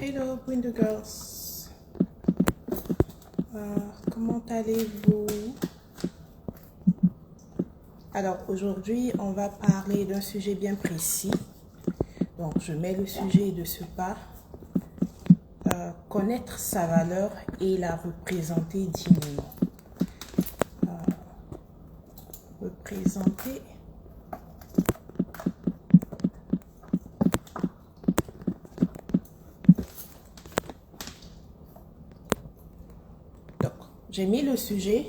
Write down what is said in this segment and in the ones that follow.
Hello, Window Girls. Comment allez-vous? Alors, aujourd'hui, on va parler d'un sujet bien précis. Donc, je mets le sujet de ce pas. Connaître sa valeur et la représenter dignement. Représenter. Donc, j'ai mis le sujet.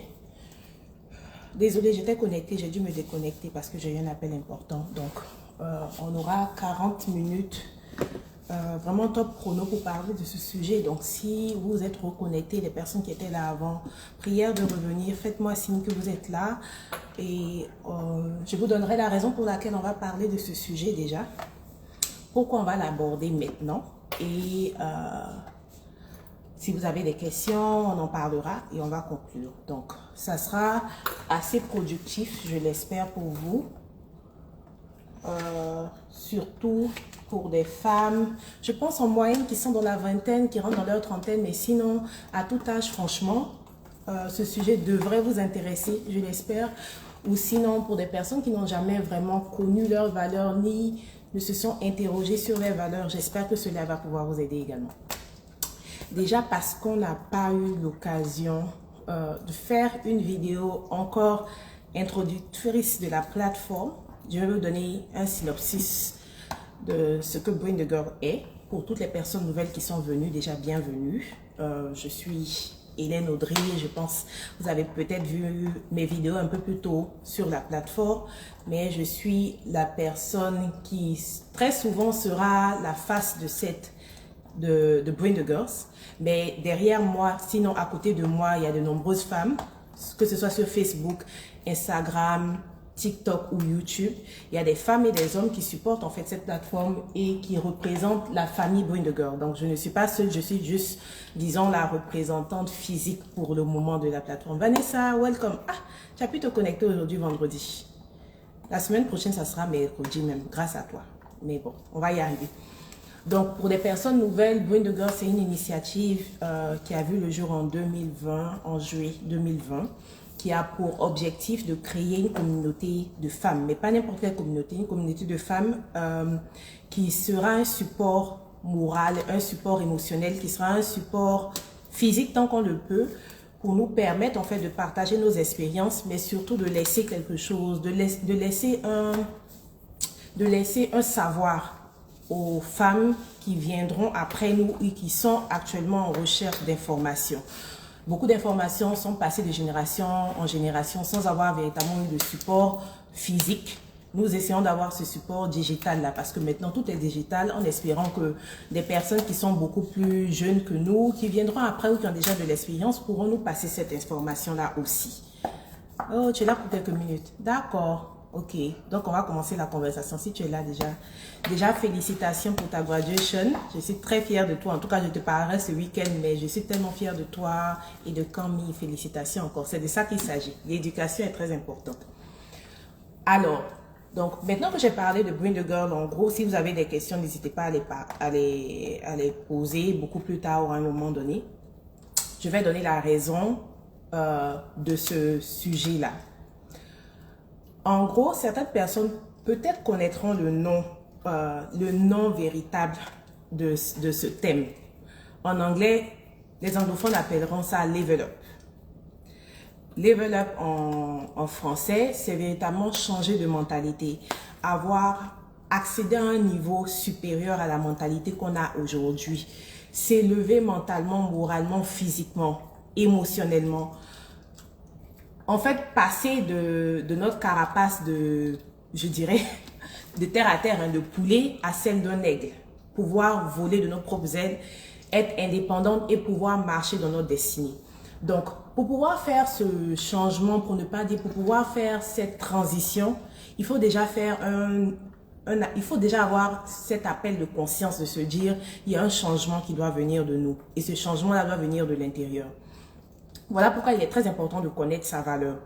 Désolée, j'étais connectée, j'ai dû me déconnecter parce que j'ai eu un appel important. Donc, on aura 40 minutes, vraiment top chrono pour parler de ce sujet. Donc, si vous êtes reconnectés, les personnes qui étaient là avant, prière de revenir, faites-moi signe que vous êtes là. Et je vous donnerai la raison pour laquelle on va parler de ce sujet déjà. Pourquoi on va l'aborder maintenant. Et si vous avez des questions, on en parlera et on va conclure. Donc, ça sera assez productif, je l'espère pour vous. Surtout pour des femmes, je pense en moyenne qui sont dans la vingtaine, qui rentrent dans leur trentaine, mais sinon, à tout âge, franchement, ce sujet devrait vous intéresser, je l'espère. Ou sinon, pour des personnes qui n'ont jamais vraiment connu leurs valeurs, ni ne se sont interrogées sur leurs valeurs, j'espère que cela va pouvoir vous aider également. Déjà parce qu'on n'a pas eu l'occasion de faire une vidéo encore introductrice de la plateforme, je vais vous donner un synopsis de ce que Bring the Girl est. Pour toutes les personnes nouvelles qui sont venues, déjà bienvenue. Je suis Hélène Audry, je pense vous avez peut-être vu mes vidéos un peu plus tôt sur la plateforme, mais je suis la personne qui très souvent sera la face de Bring the Girls. Mais derrière moi, sinon à côté de moi, il y a de nombreuses femmes, que ce soit sur Facebook, Instagram, TikTok ou YouTube. Il y a des femmes et des hommes qui supportent en fait cette plateforme et qui représentent la famille Bring the Girl. Donc je ne suis pas seule, je suis juste, disons, la représentante physique pour le moment de la plateforme. Vanessa, welcome. Ah, tu as pu te connecter aujourd'hui vendredi. La semaine prochaine, ça sera mercredi même, grâce à toi. Mais bon, on va y arriver. Donc, pour des personnes nouvelles, Bring the Girl, c'est une initiative qui a vu le jour en 2020, en juillet 2020, qui a pour objectif de créer une communauté de femmes, mais pas n'importe quelle communauté, une communauté de femmes qui sera un support moral, un support émotionnel, qui sera un support physique tant qu'on le peut, pour nous permettre en fait de partager nos expériences, mais surtout de laisser quelque chose, de laisser un savoir aux femmes qui viendront après nous et qui sont actuellement en recherche d'informations. Beaucoup d'informations sont passées de génération en génération sans avoir véritablement eu de support physique. Nous essayons d'avoir ce support digital là parce que maintenant tout est digital en espérant que des personnes qui sont beaucoup plus jeunes que nous, qui viendront après ou qui ont déjà de l'expérience, pourront nous passer cette information là aussi. Oh, tu es là pour quelques minutes. D'accord. Ok, donc on va commencer la conversation si tu es là déjà. Déjà, félicitations pour ta graduation. Je suis très fière de toi. En tout cas, je te parlerai ce week-end, mais je suis tellement fière de toi et de Camille. Félicitations encore. C'est de ça qu'il s'agit. L'éducation est très importante. Alors, donc maintenant que j'ai parlé de Bring the Girl, en gros, si vous avez des questions, n'hésitez pas à les poser beaucoup plus tard ou à un moment donné. Je vais donner la raison de ce sujet-là. En gros, certaines personnes peut-être connaîtront le nom véritable de ce thème. En anglais, les anglophones appelleront ça level up. Level up en français, c'est véritablement changer de mentalité, accéder à un niveau supérieur à la mentalité qu'on a aujourd'hui, s'élever mentalement, moralement, physiquement, émotionnellement. En fait, passer de notre carapace je dirais, de terre à terre, de poulet à celle d'un aigle. Pouvoir voler de nos propres ailes, être indépendante et pouvoir marcher dans notre destinée. Donc, pour pouvoir faire ce changement, pour ne pas dire, pour pouvoir faire cette transition, il faut déjà il faut déjà avoir cet appel de conscience de se dire, il y a un changement qui doit venir de nous. Et ce changement-là doit venir de l'intérieur. Voilà pourquoi il est très important de connaître sa valeur.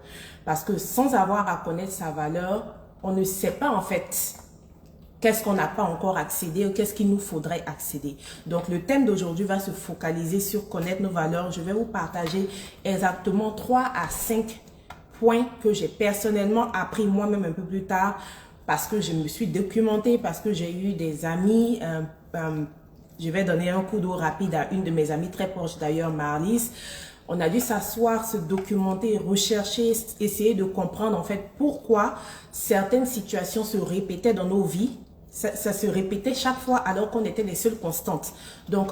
Parce que sans avoir à connaître sa valeur, on ne sait pas en fait qu'est-ce qu'on n'a pas encore accédé ou qu'est-ce qu'il nous faudrait accéder. Donc, le thème d'aujourd'hui va se focaliser sur connaître nos valeurs. Je vais vous partager exactement 3 à 5 points que j'ai personnellement appris moi-même un peu plus tard parce que je me suis documentée, parce que j'ai eu des amis. Je vais donner un coup d'eau rapide à une de mes amies très proches d'ailleurs, Marlys. On a dû s'asseoir, se documenter, rechercher, essayer de comprendre en fait pourquoi certaines situations se répétaient dans nos vies. Ça se répétait chaque fois alors qu'on était les seules constantes. Donc,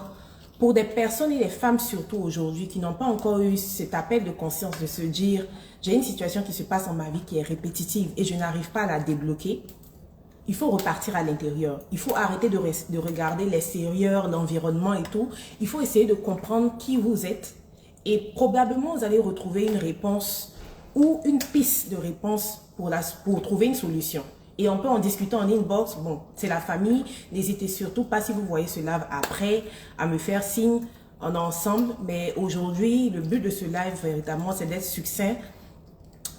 pour des personnes et des femmes surtout aujourd'hui qui n'ont pas encore eu cet appel de conscience de se dire « j'ai une situation qui se passe dans ma vie qui est répétitive et je n'arrive pas à la débloquer », il faut repartir à l'intérieur. Il faut arrêter de regarder l'extérieur, l'environnement et tout. Il faut essayer de comprendre qui vous êtes et probablement vous allez retrouver une réponse ou une piste de réponse pour trouver une solution. Et on peut en discuter en inbox. Bon, c'est la famille. N'hésitez surtout pas, si vous voyez ce live après, à me faire signe. On est ensemble. Mais aujourd'hui, le but de ce live, véritablement, c'est d'être succinct,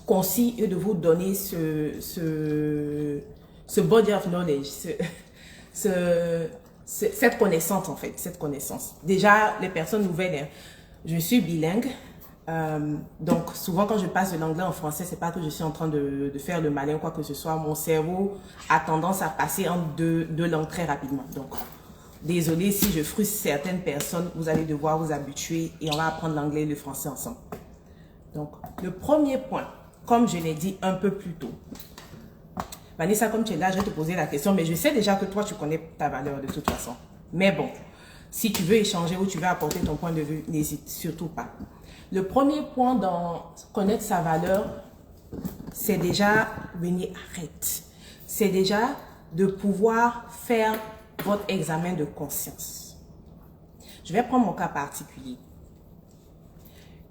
concis et de vous donner ce body of knowledge, cette connaissance en fait, cette connaissance. Déjà, les personnes nouvelles, hein, je suis bilingue. Donc, souvent quand je passe de l'anglais en français, c'est pas que je suis en train de faire le malin, quoi que ce soit. Mon cerveau a tendance à passer en deux langues très rapidement. Donc, désolé si je frustre certaines personnes, vous allez devoir vous habituer et on va apprendre l'anglais et le français ensemble. Donc, le premier point, comme je l'ai dit un peu plus tôt, Vanessa, comme tu es là, je vais te poser la question, mais je sais déjà que toi, tu connais ta valeur de toute façon. Mais bon, si tu veux échanger ou tu veux apporter ton point de vue, n'hésite surtout pas. Le premier point dans connaître sa valeur, c'est déjà, venez, arrête. C'est déjà de pouvoir faire votre examen de conscience. Je vais prendre mon cas particulier.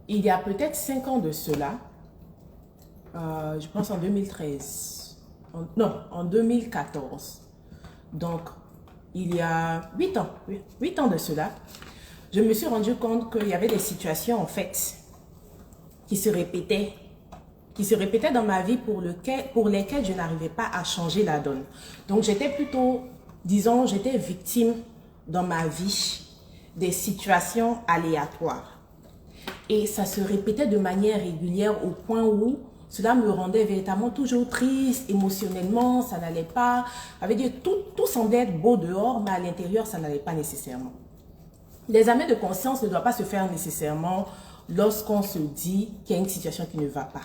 Il y a peut-être 5 ans de cela, je pense en 2013, en 2014. Donc, il y a 8 ans, 8 ans de cela, je me suis rendu compte qu'il y avait des situations, en fait, qui se répétaient dans ma vie pour lesquelles je n'arrivais pas à changer la donne. Donc, j'étais plutôt, disons, j'étais victime dans ma vie des situations aléatoires. Et ça se répétait de manière régulière au point où cela me rendait véritablement toujours triste, émotionnellement, ça n'allait pas. Ça veut dire tout semblait être beau dehors, mais à l'intérieur, ça n'allait pas nécessairement. L'examen de conscience ne doit pas se faire nécessairement lorsqu'on se dit qu'il y a une situation qui ne va pas.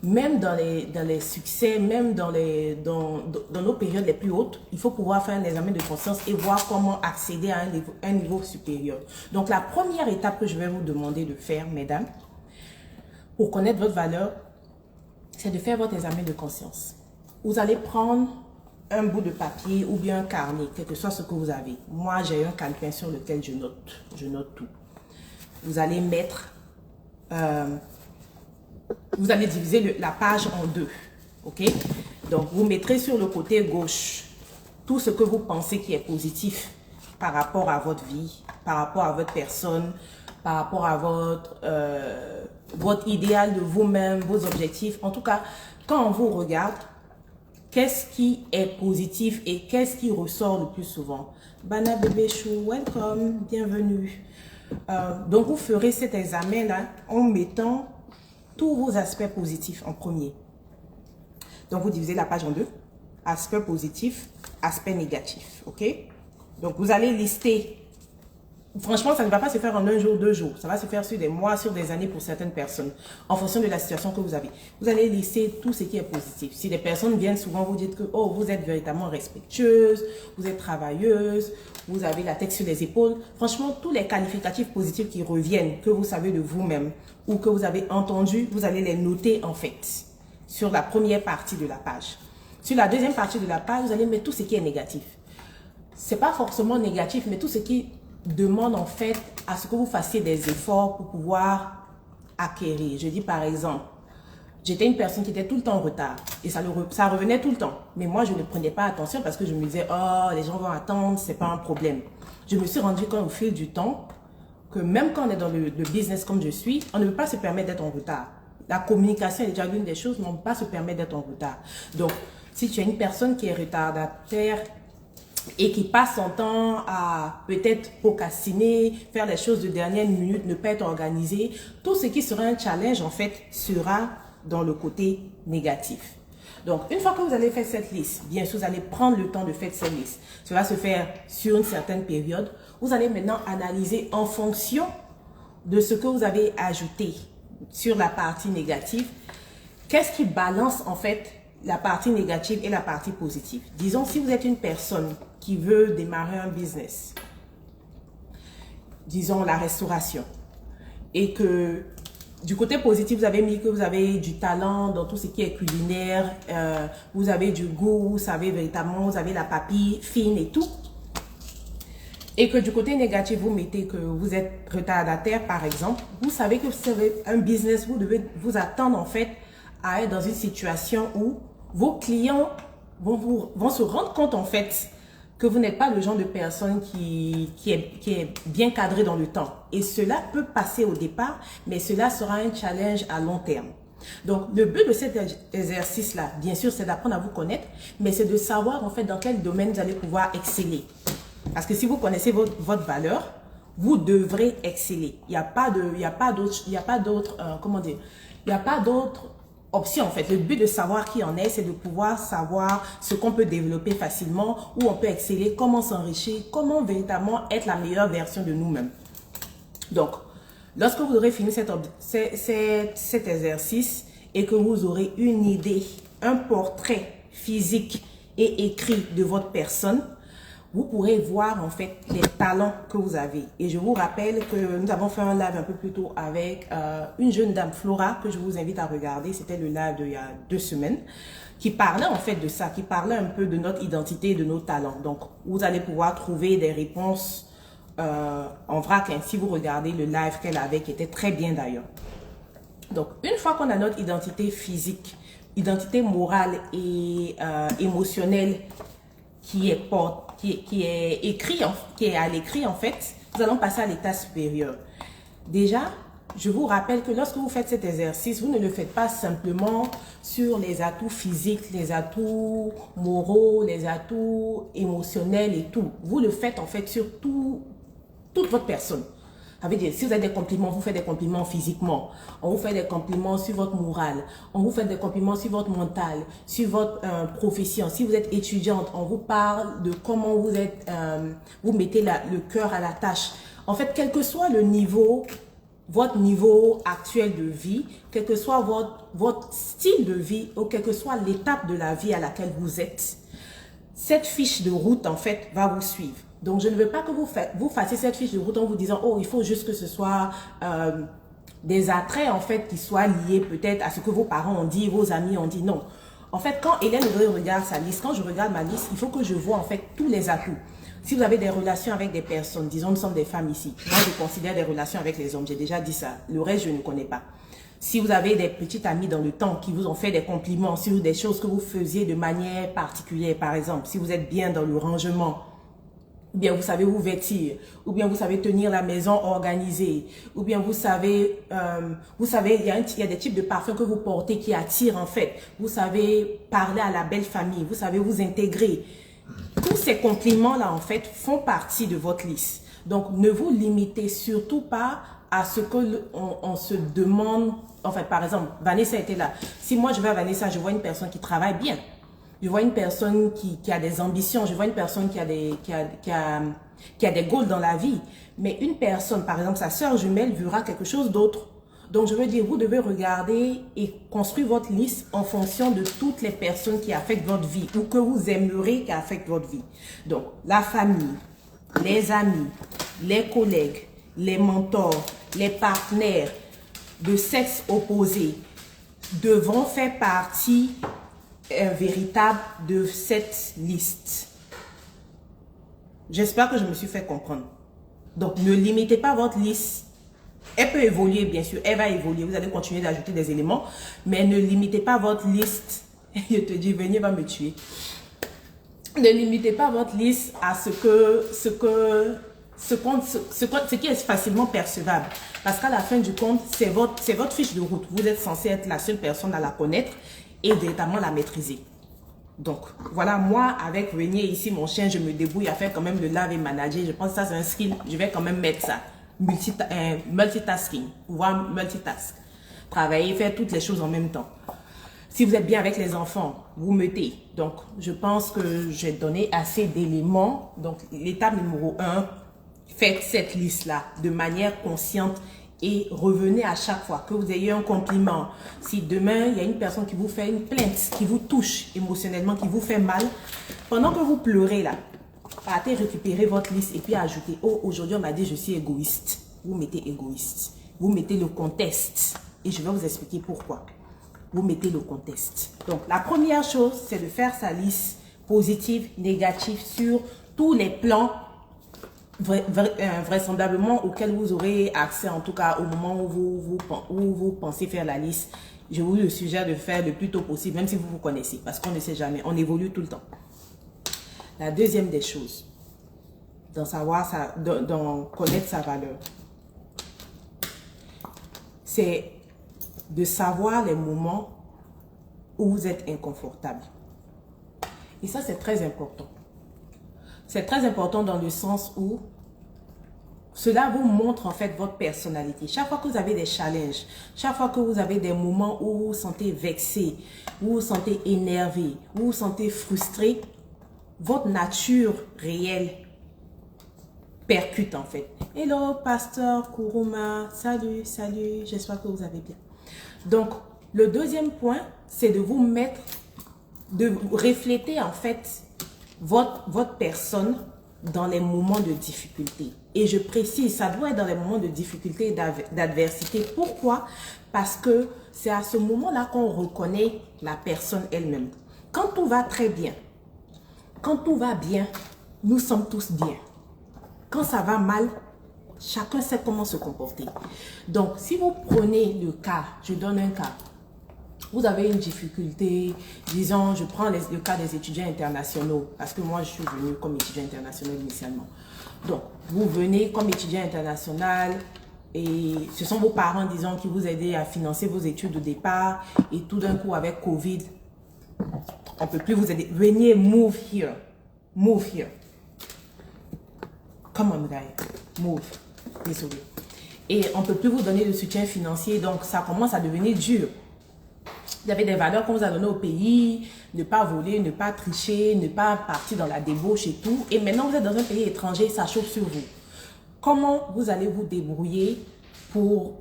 Même dans les succès, même dans nos périodes les plus hautes, il faut pouvoir faire un examen de conscience et voir comment accéder à un niveau supérieur. Donc, la première étape que je vais vous demander de faire, mesdames, pour connaître votre valeur, c'est de faire votre examen de conscience. Vous allez prendre un bout de papier ou bien un carnet, quel que soit ce que vous avez. Moi, j'ai un calepin sur lequel je note tout. Vous allez mettre, vous allez diviser la page en 2, ok? Donc, vous mettrez sur le côté gauche tout ce que vous pensez qui est positif par rapport à votre vie, par rapport à votre personne, par rapport à votre idéal de vous-même, vos objectifs. En tout cas, quand on vous regarde, qu'est-ce qui est positif et qu'est-ce qui ressort le plus souvent? Bana bébé chou, welcome, bienvenue. Donc, vous ferez cet examen-là en mettant tous vos aspects positifs en premier. Donc, vous divisez la page en 2. Aspect positif, aspect négatif, ok? Donc, vous allez lister. Franchement, ça ne va pas se faire en 1 jour, 2 jours. Ça va se faire sur des mois, sur des années pour certaines personnes, en fonction de la situation que vous avez. Vous allez lister tout ce qui est positif. Si des personnes viennent souvent vous dire que oh, vous êtes véritablement respectueuse, vous êtes travailleuse, vous avez la tête sur les épaules. Franchement, tous les qualificatifs positifs qui reviennent, que vous savez de vous-même ou que vous avez entendu, vous allez les noter en fait sur la première partie de la page. Sur la deuxième partie de la page, vous allez mettre tout ce qui est négatif. C'est pas forcément négatif, mais tout ce qui demande en fait à ce que vous fassiez des efforts pour pouvoir acquérir. Je dis par exemple, j'étais une personne qui était tout le temps en retard et ça revenait tout le temps. Mais moi, je ne prenais pas attention parce que je me disais, oh, les gens vont attendre, c'est pas un problème. Je me suis rendu compte au fil du temps que même quand on est dans le business comme je suis, on ne peut pas se permettre d'être en retard. La communication est déjà l'une des choses, mais on ne peut pas se permettre d'être en retard. Donc, si tu es une personne qui est retardataire et qui passe son temps à peut-être procrastiner, faire les choses de dernière minute, ne pas être organisé, tout ce qui sera un challenge, en fait, sera dans le côté négatif. Donc, une fois que vous avez fait cette liste, bien sûr, vous allez prendre le temps de faire cette liste. Ça va se faire sur une certaine période. Vous allez maintenant analyser en fonction de ce que vous avez ajouté sur la partie négative. Qu'est-ce qui balance, en fait, la partie négative et la partie positive? Disons, si vous êtes une personne qui veut démarrer un business, disons la restauration, et que du côté positif, vous avez mis que vous avez du talent dans tout ce qui est culinaire, vous avez du goût, vous savez véritablement, vous avez la papille fine et tout. Et que du côté négatif, vous mettez que vous êtes retardataire, par exemple. Vous savez que vous avez un business, vous devez vous attendre en fait à être dans une situation où vos clients vont se rendre compte en fait que vous n'êtes pas le genre de personne qui est bien cadré dans le temps. Et cela peut passer au départ, mais cela sera un challenge à long terme. Donc, le but de cet exercice-là, bien sûr, c'est d'apprendre à vous connaître, mais c'est de savoir en fait dans quel domaine vous allez pouvoir exceller. Parce que si vous connaissez votre valeur, vous devrez exceller. Il n'y a pas d'autres options en fait. Le but de savoir qui on est, c'est de pouvoir savoir ce qu'on peut développer facilement, où on peut exceller, comment s'enrichir, comment véritablement être la meilleure version de nous-mêmes. Donc, lorsque vous aurez fini cet exercice et que vous aurez une idée, un portrait physique et écrit de votre personne, vous pourrez voir en fait les talents que vous avez. Et je vous rappelle que nous avons fait un live un peu plus tôt avec une jeune dame, Flora, que je vous invite à regarder. C'était le live d'il y a 2 semaines, qui parlait en fait de ça, qui parlait un peu de notre identité et de nos talents. Donc, vous allez pouvoir trouver des réponses en vrac, hein, si vous regardez le live qu'elle avait, qui était très bien d'ailleurs. Donc, une fois qu'on a notre identité physique, identité morale et émotionnelle qui est à l'écrit en fait, nous allons passer à l'état supérieur. Déjà, je vous rappelle que lorsque vous faites cet exercice, vous ne le faites pas simplement sur les atouts physiques, les atouts moraux, les atouts émotionnels et tout. Vous le faites en fait sur toute votre personne. Ça veut dire, si vous avez des compliments, vous faites des compliments physiquement. On vous fait des compliments sur votre morale. On vous fait des compliments sur votre mental, sur votre profession. Si vous êtes étudiante, on vous parle de comment vous êtes, vous mettez le cœur à la tâche. En fait, quel que soit le niveau, votre niveau actuel de vie, quel que soit votre style de vie ou quelle que soit l'étape de la vie à laquelle vous êtes, cette fiche de route, en fait, va vous suivre. Donc, je ne veux pas que vous fassiez cette fiche de route en vous disant, oh, il faut juste que ce soit des attraits, en fait, qui soient liés peut-être à ce que vos parents ont dit, vos amis ont dit. Non. En fait, quand Hélène regarde sa liste, quand je regarde ma liste, il faut que je vois, en fait, tous les atouts. Si vous avez des relations avec des personnes, disons, nous sommes des femmes ici. Moi, je considère des relations avec les hommes. J'ai déjà dit ça. Le reste, je ne connais pas. Si vous avez des petites amies dans le temps qui vous ont fait des compliments sur des choses que vous faisiez de manière particulière, par exemple, si vous êtes bien dans le rangement, ou bien vous savez vous vêtir, ou bien vous savez tenir la maison organisée, ou bien vous savez, il y a des types de parfums que vous portez qui attirent en fait. Vous savez parler à la belle famille, vous savez vous intégrer. Tous ces compliments-là en fait font partie de votre liste. Donc ne vous limitez surtout pas à ce que on se demande. En fait, par exemple, Vanessa était là. Si moi je vais à Vanessa, je vois une personne qui travaille bien. Je vois une personne qui a des ambitions, je vois une personne qui a des goals dans la vie. Mais une personne, par exemple, sa sœur jumelle, verra quelque chose d'autre. Donc, je veux dire, vous devez regarder et construire votre liste en fonction de toutes les personnes qui affectent votre vie ou que vous aimeriez qui affectent votre vie. Donc, la famille, les amis, les collègues, les mentors, les partenaires de sexe opposé devront faire partie véritable de cette liste. J'espère que je me suis fait comprendre. Donc, ne limitez pas votre liste. Elle peut évoluer, bien sûr. Elle va évoluer. Vous allez continuer d'ajouter des éléments. Mais ne limitez pas votre liste. Je te dis, venez va me tuer. Ne limitez pas votre liste à ce qui est facilement percevable. Parce qu'à la fin du compte, c'est votre fiche de route. Vous êtes censé être la seule personne à la connaître et véritablement la maîtriser. Donc, voilà, moi, avec Renier ici, mon chien, je me débrouille à faire quand même le lave et manager. Je pense que ça, c'est un skill. Je vais quand même mettre ça. Multitasking. Pouvoir multitask. Travailler, faire toutes les choses en même temps. Si vous êtes bien avec les enfants, vous mettez. Donc, je pense que j'ai donné assez d'éléments. Donc, l'étape numéro 1, faites cette liste-là de manière consciente et revenez à chaque fois que vous ayez un compliment. Si demain, il y a une personne qui vous fait une plainte, qui vous touche émotionnellement, qui vous fait mal, pendant que vous pleurez là, partez récupérer votre liste et puis ajoutez, oh, aujourd'hui on m'a dit je suis égoïste. Vous mettez égoïste. Vous mettez le contexte et je vais vous expliquer pourquoi. Vous mettez le contexte. Donc, la première chose, c'est de faire sa liste positive, négative sur tous les plans vraisemblablement auxquels vous aurez accès, en tout cas au moment où vous pensez faire la liste. Je vous le suggère de faire le plus tôt possible, même si vous vous connaissez, parce qu'on ne sait jamais, on évolue tout le temps. La deuxième des choses, dans connaître sa valeur, c'est de savoir les moments où vous êtes inconfortable. Et ça, c'est très important. C'est très important dans le sens où cela vous montre en fait votre personnalité. Chaque fois que vous avez des challenges, chaque fois que vous avez des moments où vous vous sentez vexé, où vous vous sentez énervé, où vous vous sentez frustré, votre nature réelle percute en fait. Hello, pasteur Kuruma, salut, j'espère que vous allez bien. Donc, le deuxième point, c'est de vous mettre, de refléter en fait votre personne dans les moments de difficulté. Et je précise, ça doit être dans les moments de difficulté et d'adversité. Pourquoi? Parce que c'est à ce moment-là qu'on reconnaît la personne elle-même. Quand tout va très bien, quand tout va bien, nous sommes tous bien. Quand ça va mal, chacun sait comment se comporter. Donc, si vous prenez le cas, je donne un cas. Vous avez une difficulté, disons, je prends le cas des étudiants internationaux, parce que moi, je suis venue comme étudiant international initialement. Donc, vous venez comme étudiant international et ce sont vos parents, disons, qui vous aident à financer vos études au départ et tout d'un coup, avec Covid, on ne peut plus vous aider. Venez, move here. Move here. Come on, guys. Move. Désolé. Et on ne peut plus vous donner de soutien financier, donc ça commence à devenir dur. Vous avez des valeurs qu'on vous a données au pays, ne pas voler, ne pas tricher, ne pas partir dans la débauche et tout. Et maintenant, vous êtes dans un pays étranger, ça chauffe sur vous. Comment vous allez vous débrouiller pour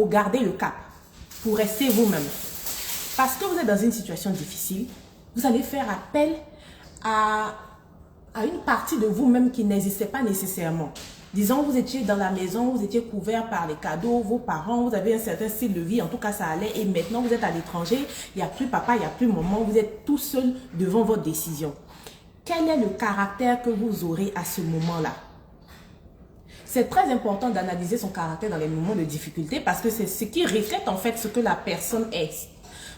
garder le cap, pour rester vous-même? Parce que vous êtes dans une situation difficile, vous allez faire appel à une partie de vous-même qui n'existait pas nécessairement. Disons, vous étiez dans la maison, vous étiez couvert par les cadeaux, vos parents, vous avez un certain style de vie, en tout cas ça allait. Et maintenant, vous êtes à l'étranger, il n'y a plus papa, il n'y a plus maman, vous êtes tout seul devant votre décision. Quel est le caractère que vous aurez à ce moment-là? C'est très important d'analyser son caractère dans les moments de difficulté parce que c'est ce qui reflète en fait ce que la personne est.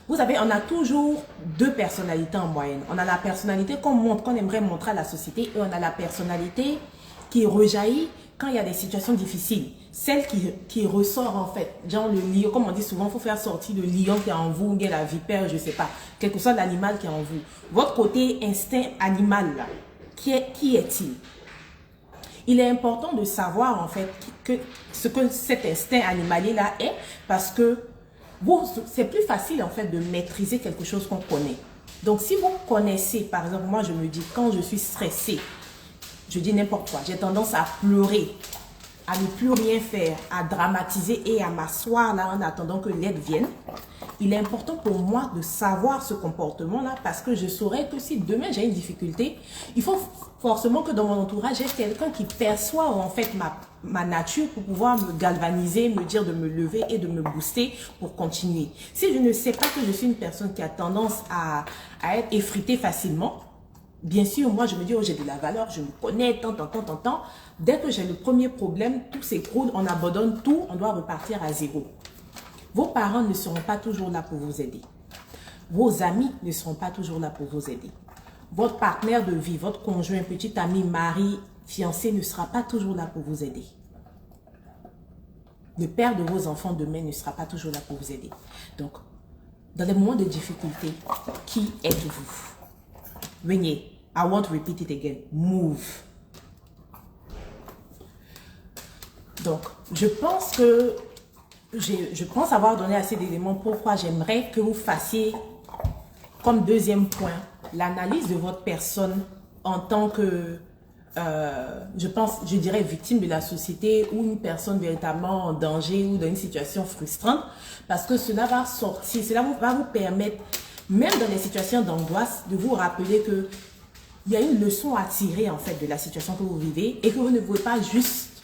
On a toujours deux personnalités en moyenne. On a la personnalité qu'on aimerait montrer à la société et on a la personnalité qui rejaillit quand il y a des situations difficiles. Celle qui ressort en fait, genre le lion, comme on dit souvent, il faut faire sortir le lion qui est en vous, ou bien la vipère, je ne sais pas, quel que soit l'animal qui est en vous. Votre côté instinct animal là, qui est-il? Il est important de savoir en fait ce que cet instinct animalier là est parce que c'est plus facile en fait de maîtriser quelque chose qu'on connaît. Donc si vous connaissez, par exemple, moi je me dis quand je suis stressée, je dis n'importe quoi, j'ai tendance à pleurer, à ne plus rien faire, à dramatiser et à m'asseoir là en attendant que l'aide vienne. Il est important pour moi de savoir ce comportement-là parce que je saurais que si demain j'ai une difficulté, il faut forcément que dans mon entourage, j'ai quelqu'un qui perçoit en fait ma nature pour pouvoir me galvaniser, me dire de me lever et de me booster pour continuer. Si je ne sais pas que je suis une personne qui a tendance à être effritée facilement, bien sûr, moi je me dis, oh j'ai de la valeur, je me connais, tant. Dès que j'ai le premier problème, tout s'écroule, on abandonne tout, on doit repartir à zéro. Vos parents ne seront pas toujours là pour vous aider. Vos amis ne seront pas toujours là pour vous aider. Votre partenaire de vie, votre conjoint, petit ami, mari, fiancé ne sera pas toujours là pour vous aider. Le père de vos enfants demain ne sera pas toujours là pour vous aider. Donc, Dans les moments de difficulté, qui êtes-vous? Venez. I want to repeat it again. Move. Donc, je pense avoir donné assez d'éléments pourquoi j'aimerais que vous fassiez comme deuxième point l'analyse de votre personne en tant que, je dirais victime de la société ou une personne véritablement en danger ou dans une situation frustrante, parce que cela va sortir, va vous permettre, même dans les situations d'angoisse, de vous rappeler que il y a une leçon à tirer en fait de la situation que vous vivez et que vous ne pouvez pas juste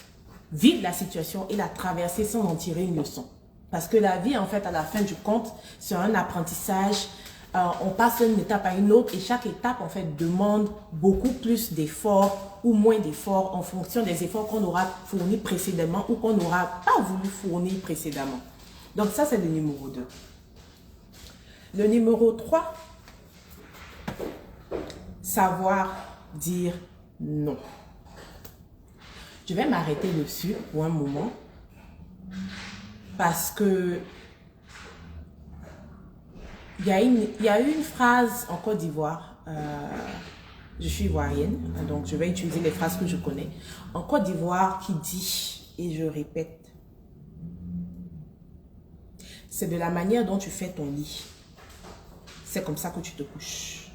vivre la situation et la traverser sans en tirer une leçon. Parce que la vie, en fait, à la fin du compte, c'est un apprentissage. On passe d'une étape à une autre et chaque étape, en fait, demande beaucoup plus d'efforts ou moins d'efforts en fonction des efforts qu'on aura fournis précédemment ou qu'on n'aura pas voulu fournir précédemment. Donc ça, c'est le numéro 2. Le numéro 3, savoir dire non. Je vais m'arrêter dessus pour un moment parce que il y a une phrase en Côte d'Ivoire, je suis ivoirienne, donc je vais utiliser les phrases que je connais, en Côte d'Ivoire qui dit, et je répète, c'est de la manière dont tu fais ton lit, c'est comme ça que tu te couches.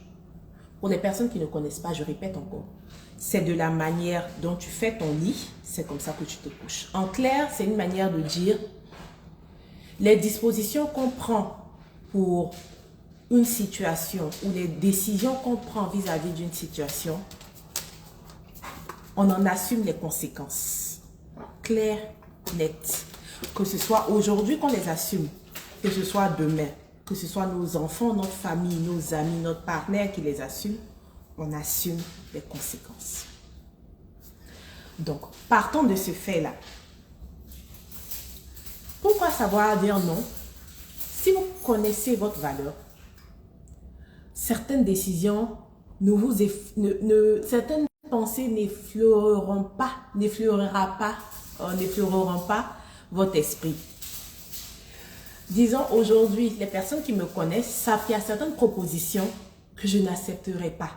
Pour les personnes qui ne connaissent pas, je répète encore, c'est de la manière dont tu fais ton lit, c'est comme ça que tu te couches. En clair, c'est une manière de dire les dispositions qu'on prend pour une situation ou les décisions qu'on prend vis-à-vis d'une situation, on en assume les conséquences. Clair, net. Que ce soit aujourd'hui qu'on les assume, que ce soit demain, que ce soit nos enfants, notre famille, nos amis, notre partenaire qui les assume, on assume les conséquences. Donc, partons de ce fait-là. Pourquoi savoir dire non? Si vous connaissez votre valeur, certaines décisions certaines pensées n'effleureront pas votre esprit. Disons aujourd'hui, les personnes qui me connaissent savent qu'il y a certaines propositions que je n'accepterai pas.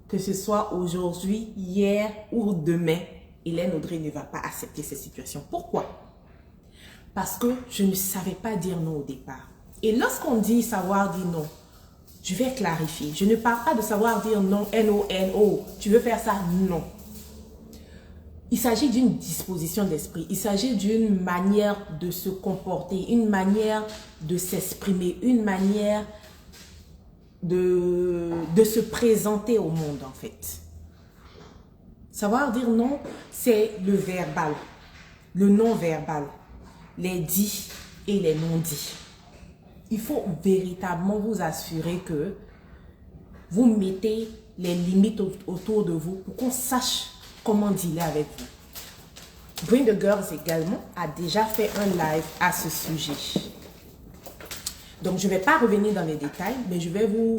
Que ce soit aujourd'hui, hier ou demain, Hélène Audrey ne va pas accepter cette situation. Pourquoi? Parce que je ne savais pas dire non au départ. Et lorsqu'on dit savoir dire non, je vais clarifier. Je ne parle pas de savoir dire non, N-O-N-O. Tu veux faire ça? Non. Il s'agit d'une disposition d'esprit. Il s'agit d'une manière de se comporter, une manière de s'exprimer, une manière de se présenter au monde en fait. Savoir dire non, c'est le verbal, le non-verbal, les dits et les non-dits. Il faut véritablement vous assurer que vous mettez les limites autour de vous pour qu'on sache comment dealer avec vous. Bring the Girls également a déjà fait un live à ce sujet. Donc, je ne vais pas revenir dans les détails, mais je vais vous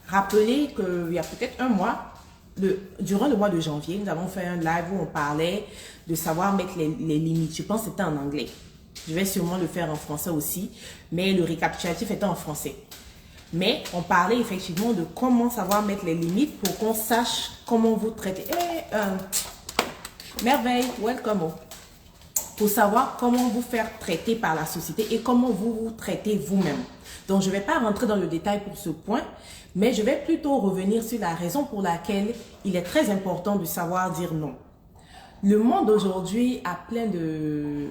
rappeler qu'il y a peut-être un mois, durant le mois de janvier, nous avons fait un live où on parlait de savoir mettre les limites. Je pense que c'était en anglais. Je vais sûrement le faire en français aussi, mais le récapitulatif était en français. Mais on parlait effectivement de comment savoir mettre les limites pour qu'on sache comment vous traiter. Merveille, welcome. Pour savoir comment vous faire traiter par la société et comment vous vous traitez vous-même. Donc, je ne vais pas rentrer dans le détail pour ce point, mais je vais plutôt revenir sur la raison pour laquelle il est très important de savoir dire non. Le monde aujourd'hui a plein de...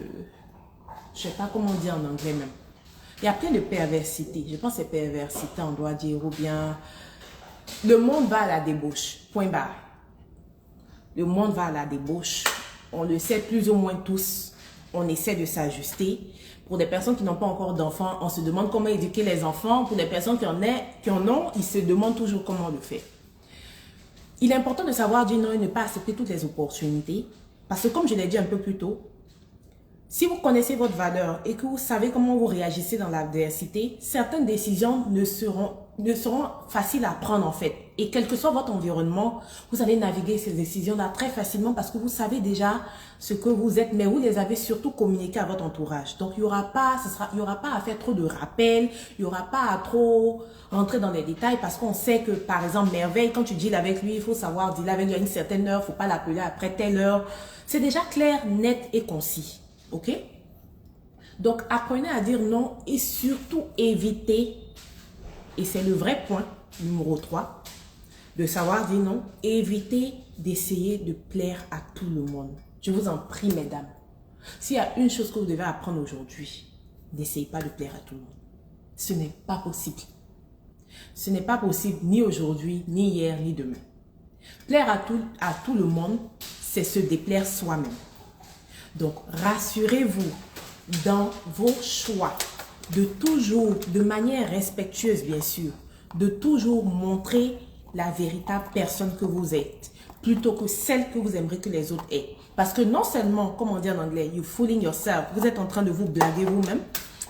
Je ne sais pas comment dire en anglais même. Il y a plein de perversité. Je pense que c'est perversité, on doit dire, ou bien... Le monde va à la débauche, point barre. Le monde va à la débauche. On le sait plus ou moins tous. On essaie de s'ajuster. Pour des personnes qui n'ont pas encore d'enfants, on se demande comment éduquer les enfants. Pour des personnes qui en ont, ils se demandent toujours comment on le fait. Il est important de savoir dire non et ne pas accepter toutes les opportunités. Parce que comme je l'ai dit un peu plus tôt, si vous connaissez votre valeur et que vous savez comment vous réagissez dans l'adversité, certaines décisions ne seront faciles à prendre en fait. Et quel que soit votre environnement, vous allez naviguer ces décisions-là très facilement parce que vous savez déjà ce que vous êtes, mais vous les avez surtout communiquées à votre entourage. Donc, il n'y aura pas à faire trop de rappels, il n'y aura pas à trop rentrer dans les détails parce qu'on sait que, par exemple, Merveille, quand tu deals avec lui, il faut savoir dealer avec lui à une certaine heure, il ne faut pas l'appeler après telle heure. C'est déjà clair, net et concis. OK? Donc, apprenez à dire non et surtout évitez, et c'est le vrai point, numéro 3, de savoir dire non, évitez d'essayer de plaire à tout le monde. Je vous en prie, mesdames. S'il y a une chose que vous devez apprendre aujourd'hui, n'essayez pas de plaire à tout le monde. Ce n'est pas possible. Ce n'est pas possible ni aujourd'hui, ni hier, ni demain. Plaire à tout le monde, c'est se déplaire soi-même. Donc, rassurez-vous dans vos choix, de toujours, de manière respectueuse bien sûr, de toujours montrer la véritable personne que vous êtes, plutôt que celle que vous aimeriez que les autres aient. Parce que non seulement, comme on dit en anglais, you fooling yourself, vous êtes en train de vous blaguer vous-même,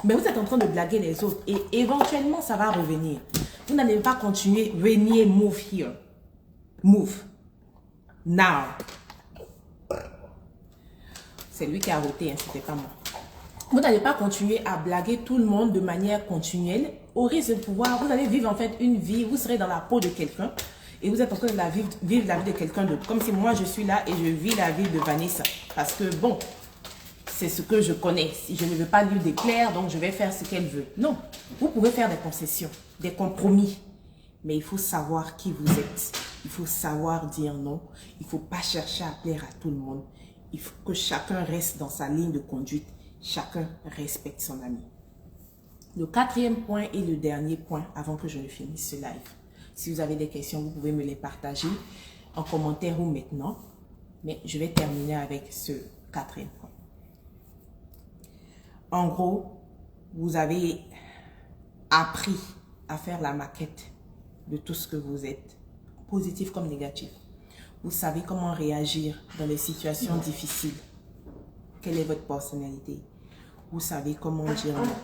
mais vous êtes en train de blaguer les autres et éventuellement ça va revenir. Vous n'allez pas continuer, renier, move here. Move. Now. C'est lui qui a voté, hein, c'était pas moi. Vous n'allez pas continuer à blaguer tout le monde de manière continuelle. Au risque de pouvoir, vous allez vivre en fait une vie, vous serez dans la peau de quelqu'un et vous êtes en train de vivre la vie de quelqu'un d'autre. Comme si moi je suis là et je vis la vie de Vanessa. Parce que bon, c'est ce que je connais. Si je ne veux pas lui déplaire, donc je vais faire ce qu'elle veut. Non, vous pouvez faire des concessions, des compromis. Mais il faut savoir qui vous êtes. Il faut savoir dire non. Il ne faut pas chercher à plaire à tout le monde. Il faut que chacun reste dans sa ligne de conduite. Chacun respecte son ami. Le 4e point et le dernier point avant que je ne finisse ce live. Si vous avez des questions, vous pouvez me les partager en commentaire ou maintenant. Mais je vais terminer avec ce 4e point. En gros, vous avez appris à faire la maquette de tout ce que vous êtes, positif comme négatif. Vous savez comment réagir dans les situations difficiles. Quelle est votre personnalité? Vous savez comment dire non.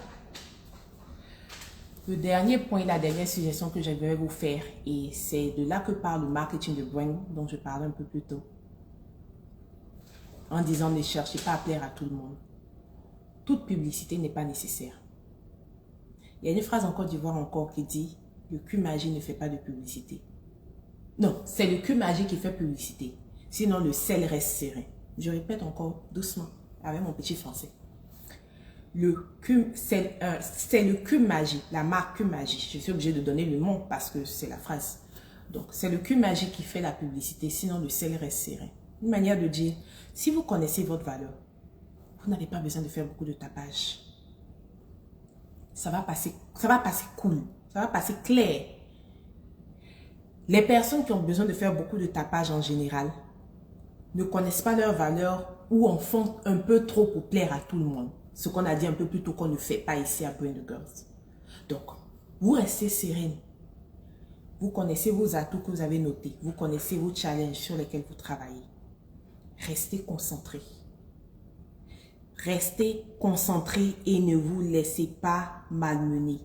Le dernier point, la dernière suggestion que je vais vous faire, et c'est de là que parle le marketing de brain dont je parlais un peu plus tôt. En disant ne cherchez pas à plaire à tout le monde. Toute publicité n'est pas nécessaire. Il y a une phrase en Côte d'Ivoire encore qui dit le cul magie ne fait pas de publicité. Non, c'est le cul magie qui fait publicité. Sinon, le sel reste serré. Je répète encore doucement avec mon petit français. C'est le cul magie, la marque cul magie. Je suis obligée de donner le nom parce que c'est la phrase. Donc, c'est le cul magie qui fait la publicité. Sinon, le sel reste serré. Une manière de dire, si vous connaissez votre valeur, vous n'avez pas besoin de faire beaucoup de tapage. Ça va passer cool. Ça va passer clair. Les personnes qui ont besoin de faire beaucoup de tapage en général ne connaissent pas leur valeur ou en font un peu trop pour plaire à tout le monde. Ce qu'on a dit un peu plus tôt qu'on ne fait pas ici à Brain the Girls. Donc, vous restez sereine. Vous connaissez vos atouts que vous avez notés. Vous connaissez vos challenges sur lesquels vous travaillez. Restez concentré. Restez concentré et ne vous laissez pas malmener.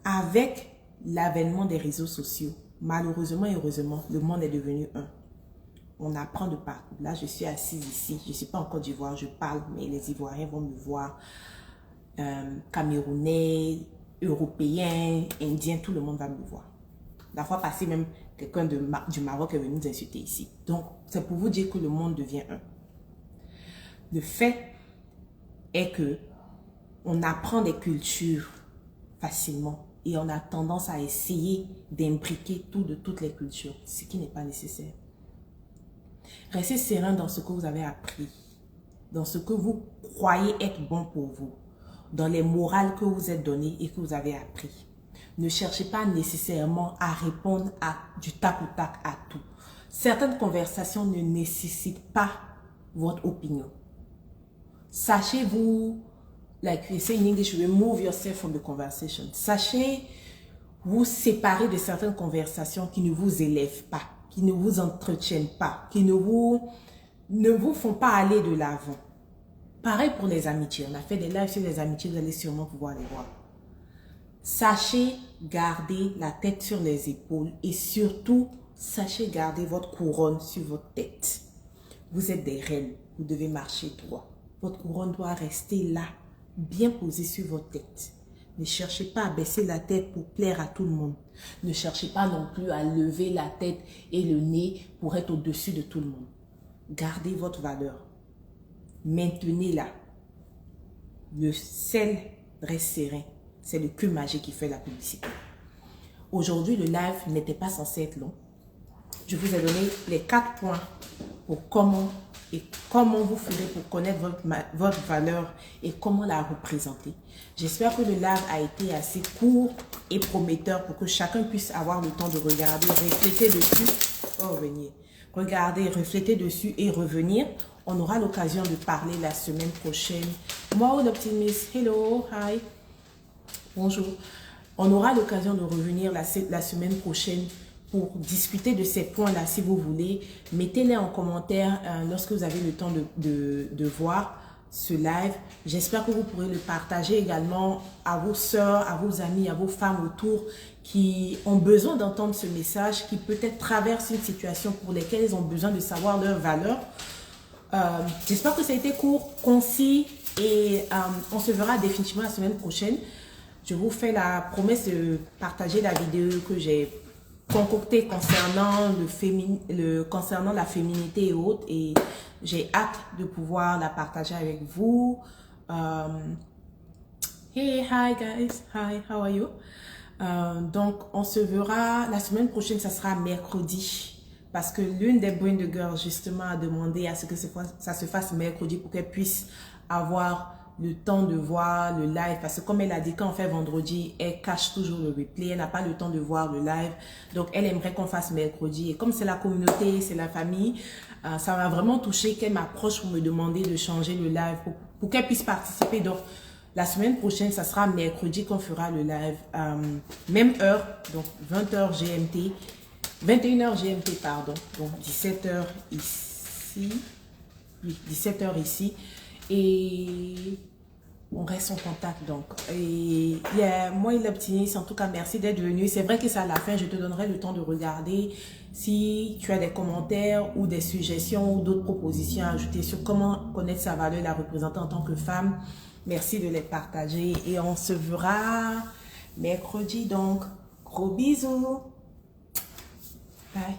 Avec l'avènement des réseaux sociaux, malheureusement et heureusement, le monde est devenu un. On apprend de partout. Là, je suis assise ici. Je ne suis pas en Côte d'Ivoire, je parle, mais les Ivoiriens vont me voir. Camerounais, Européens, Indiens, tout le monde va me voir. La fois passée, même quelqu'un du Maroc est venu nous insulter ici. Donc, c'est pour vous dire que le monde devient un. Le fait est que on apprend des cultures facilement et on a tendance à essayer d'imbriquer tout de toutes les cultures, ce qui n'est pas nécessaire. Restez serein dans ce que vous avez appris, dans ce que vous croyez être bon pour vous, dans les morales que vous êtes données et que vous avez appris. Ne cherchez pas nécessairement à répondre à du tac au tac à tout. Certaines conversations ne nécessitent pas votre opinion. Sachez-vous, like we say in English, remove yourself from the conversation. Sachez vous séparer de certaines conversations qui ne vous élèvent pas, qui ne vous entretiennent pas, qui ne vous font pas aller de l'avant. Pareil pour les amitiés. On a fait des lives sur les amitiés, vous allez sûrement pouvoir les voir. Sachez garder la tête sur les épaules et surtout, sachez garder votre couronne sur votre tête. Vous êtes des reines, vous devez marcher droit. Votre couronne doit rester là, bien posée sur votre tête. Ne cherchez pas à baisser la tête pour plaire à tout le monde. Ne cherchez pas non plus à lever la tête et le nez pour être au-dessus de tout le monde. Gardez votre valeur. Maintenez-la. Le sel reste serein. C'est le cul magique qui fait la publicité. Aujourd'hui, le live n'était pas censé être long. Je vous ai donné les 4 points pour comment vous ferez pour connaître votre valeur et comment la représenter. J'espère que le live a été assez court et prometteur pour que chacun puisse avoir le temps de regarder, refléter dessus. Oh, venez. Regardez, refléter dessus et revenir. On aura l'occasion de parler la semaine prochaine. Moi, l'optimiste, hello, hi, bonjour. On aura l'occasion de revenir la semaine prochaine pour discuter de ces points-là si vous voulez. Mettez-les en commentaire lorsque vous avez le temps de voir ce live. J'espère que vous pourrez le partager également à vos sœurs, à vos amis, à vos femmes autour qui ont besoin d'entendre ce message, qui peut-être traversent une situation pour laquelle ils ont besoin de savoir leur valeur. J'espère que ça a été court, concis et on se verra définitivement la semaine prochaine. Je vous fais la promesse de partager la vidéo que j'ai concoctée concernant la féminité et autres. Et j'ai hâte de pouvoir la partager avec vous. Hey, hi guys. Hi, how are you? Donc, on se verra la semaine prochaine, ça sera mercredi. Parce que l'une des Brain de Girls, justement, a demandé à ce que ça se fasse mercredi pour qu'elle puisse avoir le temps de voir le live. Parce que comme elle a dit qu'on fait vendredi, elle cache toujours le replay. Elle n'a pas le temps de voir le live. Donc, elle aimerait qu'on fasse mercredi. Et comme c'est la communauté, c'est la famille, ça m'a vraiment touché qu'elle m'approche pour me demander de changer le live pour qu'elle puisse participer. Donc, la semaine prochaine, ça sera mercredi qu'on fera le live. Même heure, donc 20h GMT. 21h GMT, pardon. Donc, 17h ici. Oui, 17h ici. Et on reste en contact. Donc, et moi et l'optimiste, en tout cas, merci d'être venu. C'est vrai que c'est à la fin, je te donnerai le temps de regarder. Si tu as des commentaires ou des suggestions ou d'autres propositions à ajouter sur comment connaître sa valeur et la représenter en tant que femme, merci de les partager. Et on se verra mercredi. Donc, gros bisous. Bye.